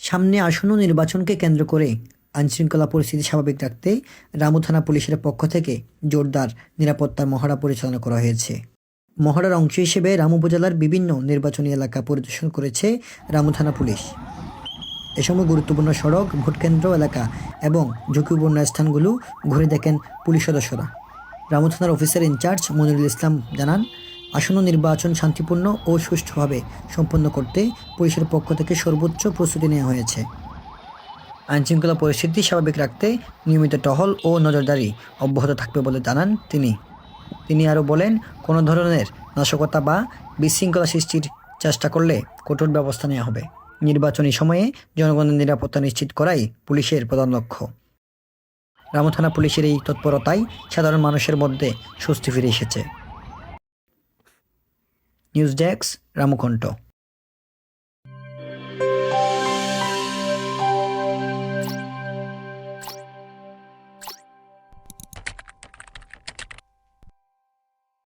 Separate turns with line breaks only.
সামনে আসন্ন নির্বাচনকে কেন্দ্র করে আইনশৃঙ্খলা পরিস্থিতি স্বাভাবিক রাখতে রামু থানা পুলিশের পক্ষ থেকে জোরদার নিরাপত্তার মহড়া পরিচালনা করা হয়েছে। মহড়ার অংশ হিসেবে রামু উপজেলার বিভিন্ন নির্বাচনী এলাকা পরিদর্শন করেছে রামু থানা পুলিশ। এ সময় গুরুত্বপূর্ণ সড়ক, ভোটকেন্দ্র এলাকা এবং ঝুঁকিপূর্ণ স্থানগুলো ঘুরে দেখেন পুলিশ সদস্যরা। রামু থানার অফিসার ইনচার্জ মনিরুল ইসলাম জানান, আসন্ন নির্বাচন শান্তিপূর্ণ ও সুষ্ঠুভাবে সম্পন্ন করতে পুলিশের পক্ষ থেকে সর্বোচ্চ প্রস্তুতি নেওয়া হয়েছে। আইনশৃঙ্খলা পরিস্থিতি স্বাভাবিক রাখতে নিয়মিত টহল ও নজরদারি অব্যাহত থাকবে বলে জানান তিনি আরও বলেন, কোনো ধরনের নাশকতা বা বিশৃঙ্খলা সৃষ্টির চেষ্টা করলে কঠোর ব্যবস্থা নেওয়া হবে। নির্বাচনী সময়ে জনগণের নিরাপত্তা নিশ্চিত করাই পুলিশের প্রধান লক্ষ্য। রামু থানা পুলিশের এই তৎপরতায় সাধারণ মানুষের মধ্যে স্বস্তি ফিরে এসেছে। News desk, রামুকণ্ঠ।